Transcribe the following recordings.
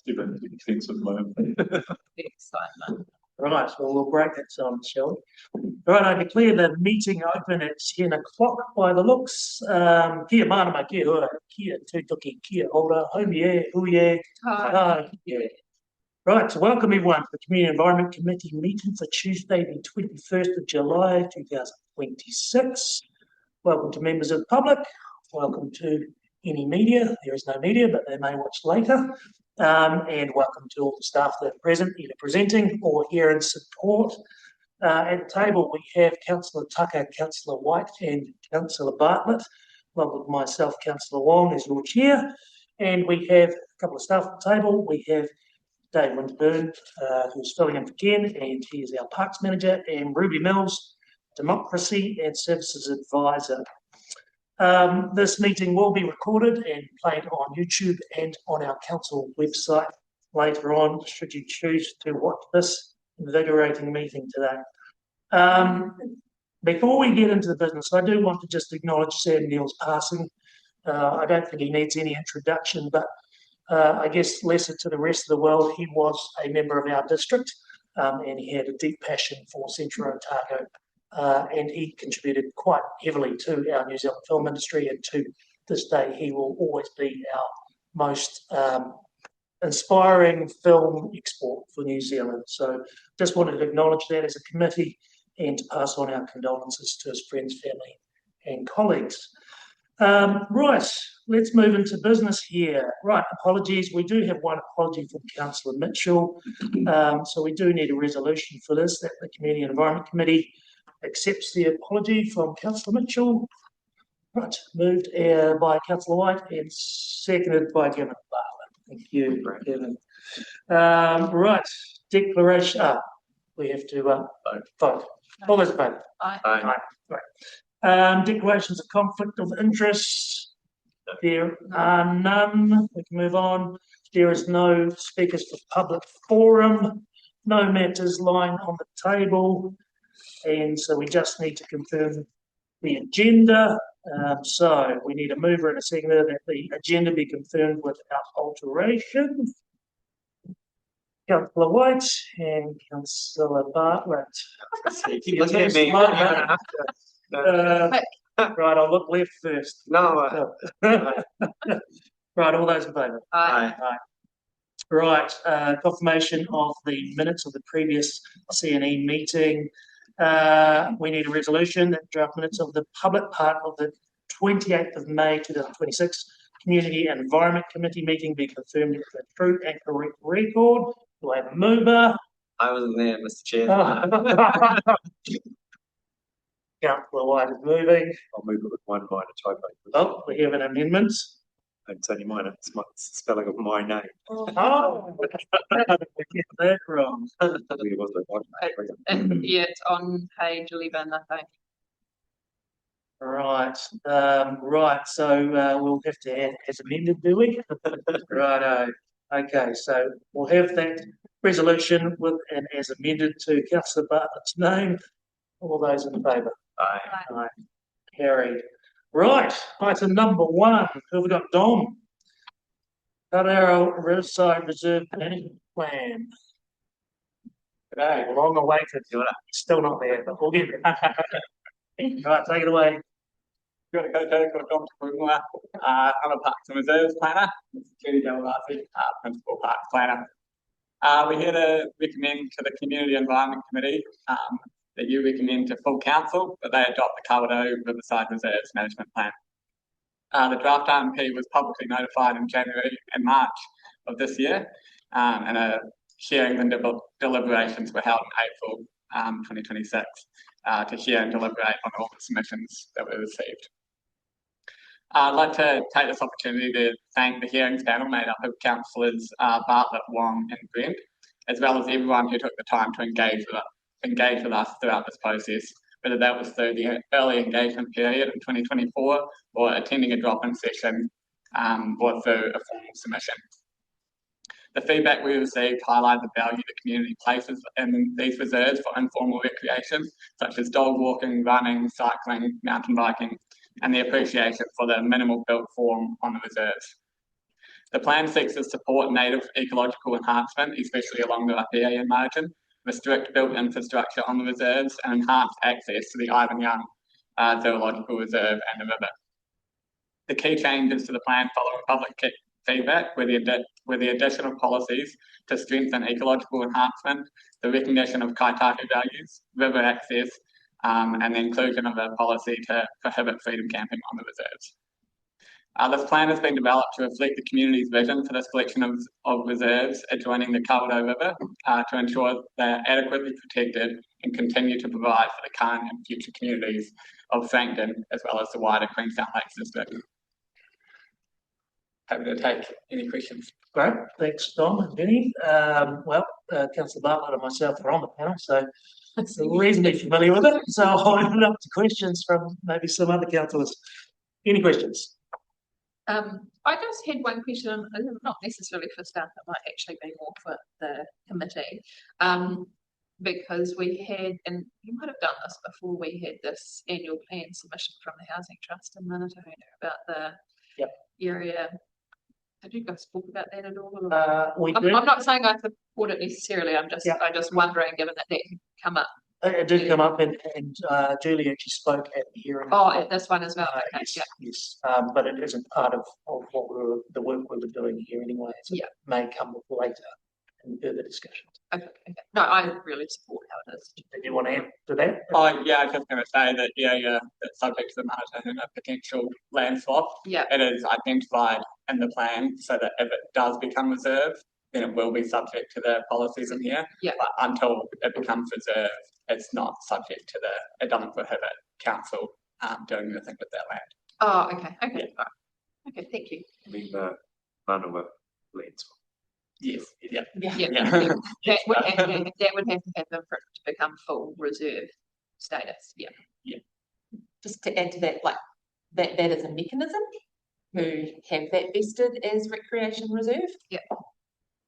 Given the defence of my own. Excitement. Right, well, we'll break that silence, shall we? Right, I declare the meeting open at 10 o'clock by the looks. Kia manama, kia hura, kia tutuki, kia ora, homie, huye, yeah. Right, so welcome everyone to the Community Environment Committee meeting for Tuesday, the 21st of July, 2026. Welcome to members of the public. Welcome to any media. There is no media, but they may watch later. And welcome to all the staff that are present, either presenting or here in support. At the table, we have Councillor Tucker, Councillor White, and Councillor Bartlett, along with myself, Councillor Wong, as your chair. And we have a couple of staff at the table. We have Dave Winterburn, who's filling in for Ken, and he is our Parks Manager, and Ruby Mills, Democracy and Services Advisor. This meeting will be recorded and played on YouTube and on our council website later on, should you choose to watch this invigorating meeting today. Before we get into the business, I do want to just acknowledge Sam Neill's passing. I don't think he needs any introduction, but I guess lesser to the rest of the world, he was a member of our district, and he had a deep passion for Central Otago. And he contributed quite heavily to our New Zealand film industry, and to this day he will always be our most inspiring film export for New Zealand. So just wanted to acknowledge that as a committee and to pass on our condolences to his friends, family and colleagues. Right, let's move into business here. Right, apologies. We do have one apology from Councillor Mitchell. So we do need a resolution for this, that the Community and Environment Committee accepts the apology from Councillor Mitchell. Right, moved by Councillor White and seconded by Gavin Bartlett. Thank you, Gavin. Right, declaration. We have to vote. All those in favour? Aye. Aye. Right. Declarations of conflict of interest. There are none. We can move on. There is no speakers for public forum. No matters lying on the table. And so we just need to confirm the agenda. So we need a mover and a seconder that the agenda be confirmed without alteration. Councillor White and Councillor Bartlett. Look at me. Right, I'll look left first. No. Right, all those in favour? Aye. Aye. Right, confirmation of the minutes of the previous CNE meeting. We need a resolution that draft minutes of the public part of the 28th of May 2026 Community and Environment Committee meeting be confirmed with a true and correct record. Do I have a mover? I wasn't there, Mr. Chair. Councillor White is moving. I'll move it with one minor typo. Oh, we have an amendment. It's only minor. It's the spelling of my name. Oh, get that wrong. It was a one. Yeah, it's on page 11, I think. Right, right. So we'll have to add as amended, do we? Righto. Okay, so we'll have that resolution with and as amended to Councillor Bartlett's name. All those in favour? Aye. Aye. Carried. Right, item number 1. Who have we got? Dom. Karara Riverside Reserve Management Plan. G'day, long awaited. Still not there, but we'll get it. Right, take it away. Got to go to Dom Sprungler. I'm a Parks and Reserves planner. This is Judy Delavasi, Principal Parks Planner. We're here to recommend to the Community Environment Committee that you recommend to full council that they adopt the Kawerau Riverside Reserves Management Plan. The draft RMP was publicly notified in January and March of this year, and hearings and deliberations were held in April 2026 to hear and deliberate on all the submissions that were received. I'd like to take this opportunity to thank the hearings panel made up of Councillors Bartlett, Wong and Brent, as well as everyone who took the time to engage with us throughout this process, whether that was through the early engagement period in 2024 or attending a drop-in session or through a formal submission. The feedback we received highlighted the value the community places in these reserves for informal recreation, such as dog walking, running, cycling, mountain biking, and the appreciation for the minimal built form on the reserves. The plan seeks to support native ecological enhancement, especially along the riparian margin, restrict built infrastructure on the reserves, and enhance access to the Ivan Young Zoological Reserve and the river. The key changes to the plan follow public feedback with the addition of policies to strengthen ecological enhancement, the recognition of kaitaku values, river access, and the inclusion of a policy to prohibit freedom camping on the reserves. This plan has been developed to reflect the community's vision for this collection of reserves adjoining the Kawerau River to ensure they're adequately protected and continue to provide for the current and future communities of Frankton as well as the wider Queenstown Lakes District. Happy to take any questions. Great, thanks, Dom and Vinny. Councillor Bartlett and myself are on the panel, so reasonably familiar with it. So I'll open it up to questions from maybe some other councillors. Any questions? I just had one question, not necessarily for staff, it might actually be more for the committee. Because we had, and you might have done this before, we had this annual plan submission from the Housing Trust in Manatahuna about the area. Did you guys talk about that at all? I'm not saying I support it necessarily. I'm just wondering, given that had come up. It did come up, and Julie actually spoke at the hearing. Oh, at this one as well. Okay, yes, but it isn't part of what the work we were doing here anyway. So it may come up later in further discussions. Okay. No, I really support how it is. Did you want to add to that? Oh, yeah, I was just going to say that, it's subject to the Manatahuna potential land swap. Yeah. It is identified in the plan so that if it does become reserve, then it will be subject to the policies in here. Yeah. But until it becomes reserve, it's not subject to it doesn't prohibit council doing anything with that land. Oh, okay. Yeah. Right. Okay, thank you. I mean, Manawa land swap. Yes. Yeah. That would have to happen for it to become full reserve status. Yeah. Just to add to that, like that is a mechanism to have that vested as recreation reserve. Yeah.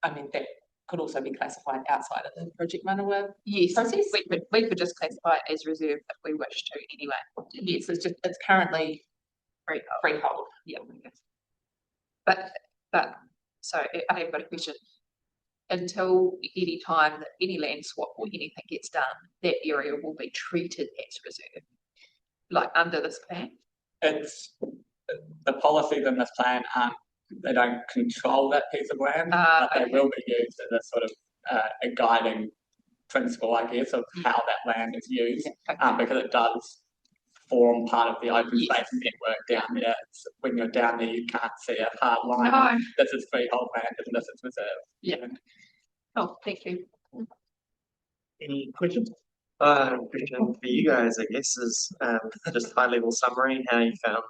I mean, that could also be classified outside of the Project Manawa Yes, process. we could just classify it as reserve if we wish to anyway. Yes, it's currently freehold. Yeah. But so I have got a question. Until any time that any land swap or anything gets done, that area will be treated as reserve, like under this plan. It's the policies in this plan they don't control that piece of land, but they will be used as a sort of a guiding principle, I guess, of how that land is used, because it does form part of the open space network down there. When you're down there, you can't see a hard line. No. This is freehold land, and this is reserve. Yeah. Oh, thank you. Any questions? Question for you guys, I guess, is just high level summary, how you found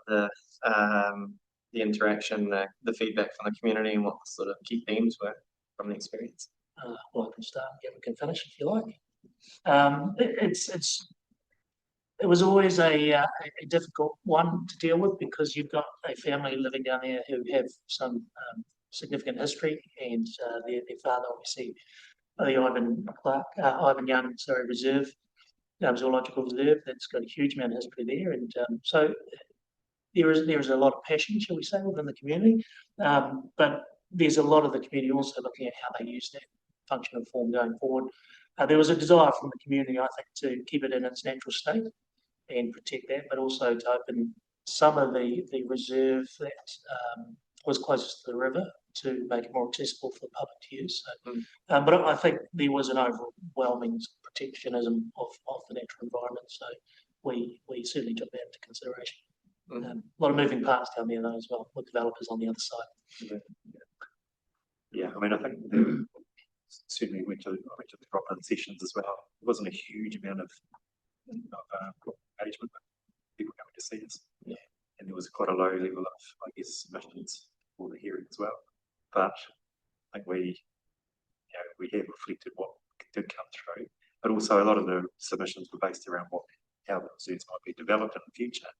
the interaction, the feedback from the community, and what the sort of key themes were from the experience. Well, I can start. Yeah, we can finish if you like. It was always a difficult one to deal with because you've got a family living down there who have some significant history, and their father, obviously, the Ivan Young Reserve, Zoological Reserve, that's got a huge amount of history there, and so there is a lot of passion, shall we say, within the community, but there's a lot of the community also looking at how they use that function and form going forward. There was a desire from the community, I think, to keep it in its natural state and protect that, but also to open some of the reserve that was closest to the river to make it more accessible for the public to use. So, but I think there was an overwhelming protectionism of the natural environment, so we certainly took that into consideration. A lot of moving parts down there though as well, with developers on the other side. Yeah, I mean, I think certainly went to the drop-in sessions as well. It wasn't a huge amount of engagement, but people coming to see us. Yeah, and there was quite a low level of, I guess, submissions for the hearing as well. But I think we have reflected what did come through, but also a lot of the submissions were based around how the reserves might be developed in the future,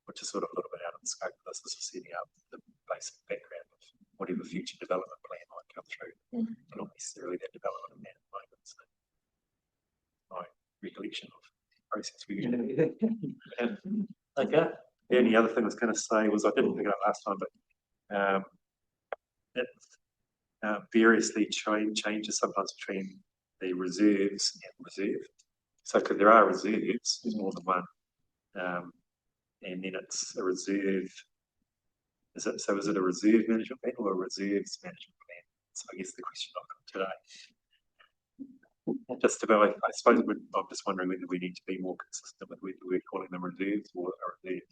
which is sort of a little bit out of the scope of this. This is setting up the basic background of whatever future development plan might come through, but not necessarily that development plan at the moment. So my recollection of the process we usually Okay. The only other thing I was going to say was, I didn't pick it up last time, but it variously changes sometimes between the reserves and reserve. So, because there are reserves, there's more than one, and then it's a reserve. Is it a reserve management plan or a reserves management plan? So I guess the question I've got today. Just about, I suppose I'm just wondering whether we need to be more consistent with whether we're calling them reserves or a reserve.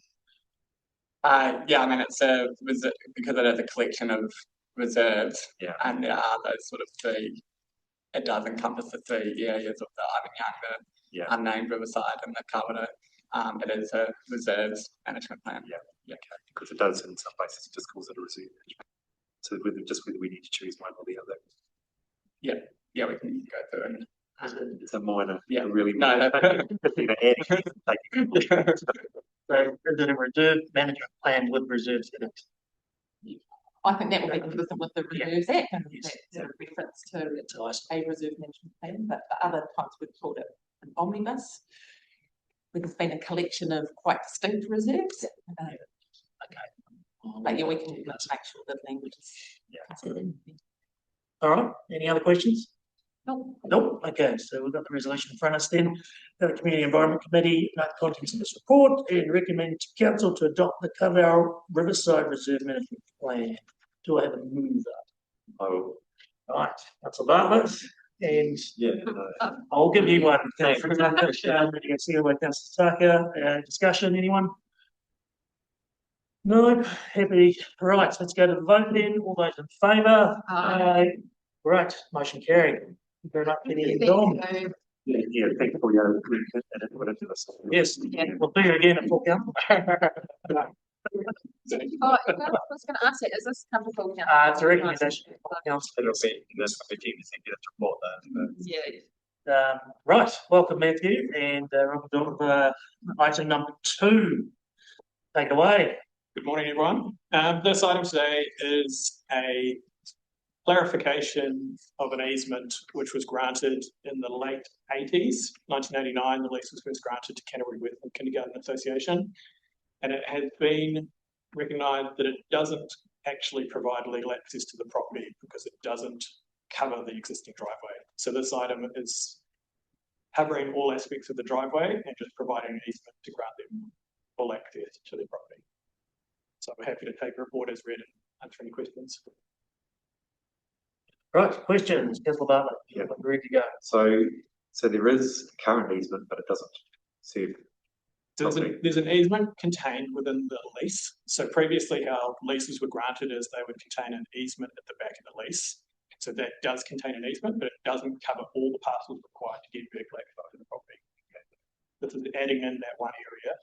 Yeah, I mean, it's because it is a collection of reserves, Yeah. and there are those sort of three. It does encompass the three areas of the Ivanyoung, Yeah. the unnamed riverside, and the Kawerau. It is a reserves management plan. Okay, because it does in some places it just calls it a reserve management. So whether we need to choose one or the other. Yeah, we can go through and It's a minor, Yeah. really No, minor. no. Either adding it or taking it. So is it a reserve management plan with reserves in it? I think that would be consistent with the Reserves Act and Yes. that sort of reference to That's nice. a reserve management plan, but other times we've called it an omnibus. There's been a collection of quite distinct reserves. But yeah, we can make sure that language is. Yeah. considered. All right, any other questions? Nope. Nope, okay, so we've got the resolution in front of us then. The Community Environment Committee note the contents of this report and recommend to council to adopt the Kawerau Riverside Reserve Management Plan. Do I have a mover? I will. Right, Councillor Bartlett, and Yeah. I'll give you one. Councillor Tucker, you can see away Councillor Tucker, discussion, anyone? No, happy, right, let's go to the vote then, all those in favour? Aye. Right, motion carried. Thank you very much, Penny and Dom. Yeah, thank you for your put into this. Yes, Yeah. we'll do it again at full council. Oh, I was going to ask it, is this come to full council? It's a recommendation of full council. It'll be this committee to report that. Yeah. Right, welcome Matthew, and Robert Dom, item number 2. Take it away. Good morning, everyone. This item today is a clarification of an easement which was granted in the late 80s, 1989. The lease was first granted to Canterbury Wetland Kindergarten Association, and it has been recognised that it doesn't actually provide legal access to the property because it doesn't cover the existing driveway. So this item is covering all aspects of the driveway and just providing an easement to grant them full access to the property. So I'm happy to take a report as read and answer any questions. Right, questions, Councillor Bartlett, Yeah. I'm ready to go. So there is a current easement, but it doesn't serve. There's an easement contained within the lease. So previously how leases were granted is they would contain an easement at the back of the lease. So that does contain an easement, but it doesn't cover all the parcels required to get vehicle access to the property. This is adding in that one area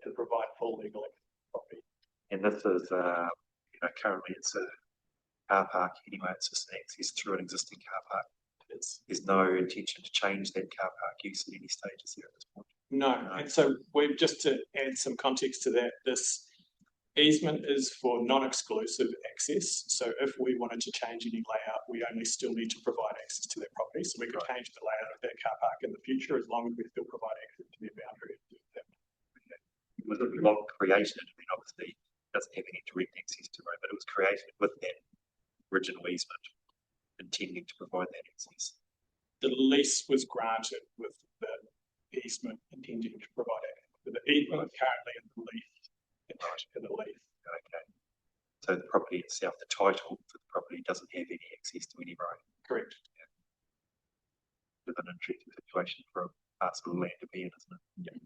to provide full legal access to the property. And this is, currently it's a car park anyway. It's just an access through an existing car park. There's no intention to change that car park use at any stage, is there, at this point? No, and so we've just to add some context to that, this easement is for non-exclusive access. So if we wanted to change any layout, we only still need to provide access to that property. So we could change the layout of that car park in the future as long as we still provide access to their boundary. Was it not created? I mean, obviously, it doesn't have any direct access to it, but it was created with that original easement, intending to provide that access. The lease was granted with the easement intending to provide access. So the easement is currently in the lease. Attached to the lease. Okay. So the property itself, the title for the property doesn't have any access to any road. Correct. With an interesting situation for a parcel of land to be in, isn't it?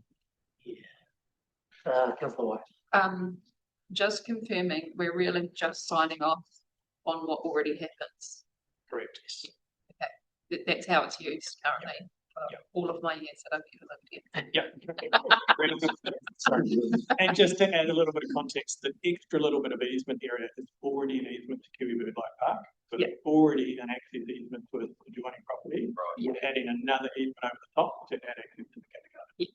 Councillor White. Just confirming, we're really just signing off on what already happens. Correct. That's how it's used currently. Yeah. All of my years that I've ever lived here. Yeah. And just to add a little bit of context, the extra little bit of easement area is already an easement to Kiwi Bird Light Park. So Yeah. it's already an access easement to the adjoining property. Right. We're adding another easement over the top to add access to the kindergarten.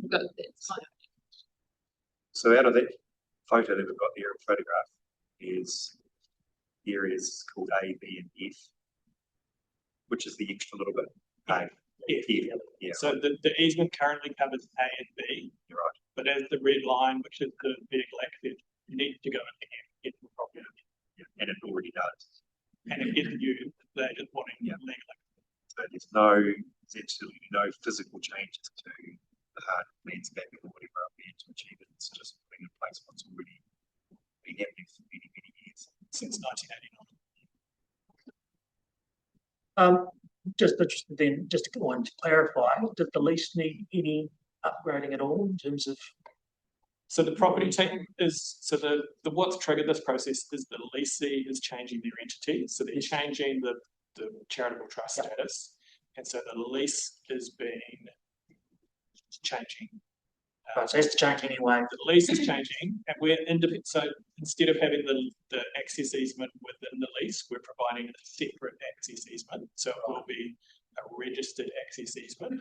Good, that's fine. So out of that photo that we've got there, photograph, is areas called A, B, and F, which is the extra little bit. A, F. yeah. So the easement currently covers A and B. You're right. But as the red line, which is the vehicle access, needs to go into F, get to the property. and it already does. And if you, they're just wanting Yeah. legally. So there's absolutely no physical changes to the hard landscaping or whatever up there to achieve it. It's just putting in place what's already been happening for many, many years. Since 1989. Just interested then, just to go on to clarify, does the lease need any upgrading at all in terms of? So the property team is, so the what's triggered this process is the leasee is changing their entity. So they're changing the charitable trust status. And so the lease is changing. Right, so it has to change anyway. The lease is changing and we're independent. So instead of having the access easement within the lease, we're providing a separate access easement. So it will be a registered access easement,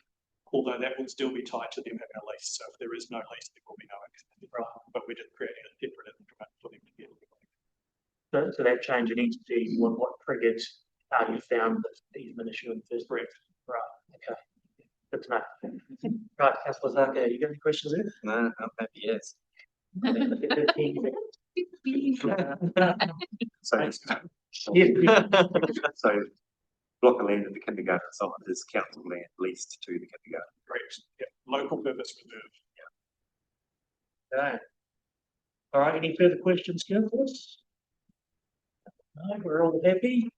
although that will still be tied to them having a lease. So if there is no lease, there will be no access. Right. But we're just creating a separate instrument for them to get. So that change in entity, what triggered, you found the easement issue in the first place? Right, okay. Good to know. Right, Councillor Zaka, you got any questions there? No, I'm happy, yes. So, Yeah. so block of land in the kindergarten, some of this council land leased to the kindergarten. Correct. Yeah. Local purpose reserve. Okay. All right, any further questions, councillors? No, we're all happy.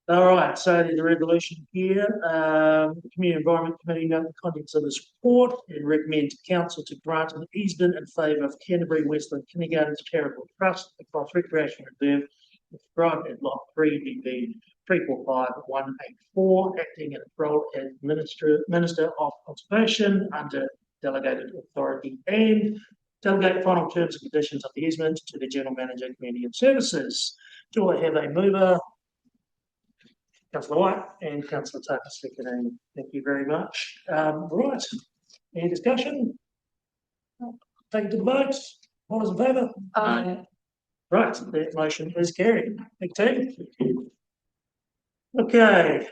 All right, so there's a resolution here. The Community Environment Committee note the contents of this report and recommend to council to grant an easement in favour of Canterbury Westland Kindergartens Charitable Trust across Recreation Reserve with grant at Lot 3 BB 345184, acting in its role as Minister of Conservation under delegated authority, and delegate final terms and conditions of the easement to the General Manager, Community and Services. Do I have a mover? Councillor White and Councillor Tucker seconding. Thank you very much. Right, any discussion? Take it to the vote. All those in favour? Right, that motion is carried. Thank you. Okay,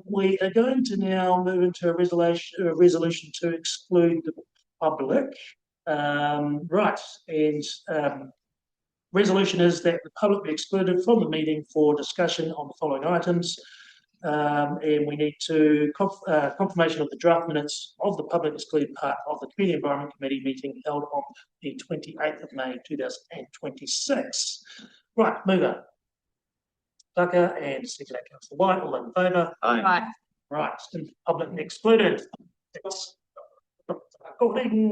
we are going to now move into a resolution to exclude the public. Right, and resolution is that the public be excluded from the meeting for discussion on the following items. And we need to confirmation of the draft minutes of the public excluded part of the Community Environment Committee meeting held on the 28th of May 2026. Right, mover. Tucker and second Councillor White, all in favour? Aye. Right, public excluded. According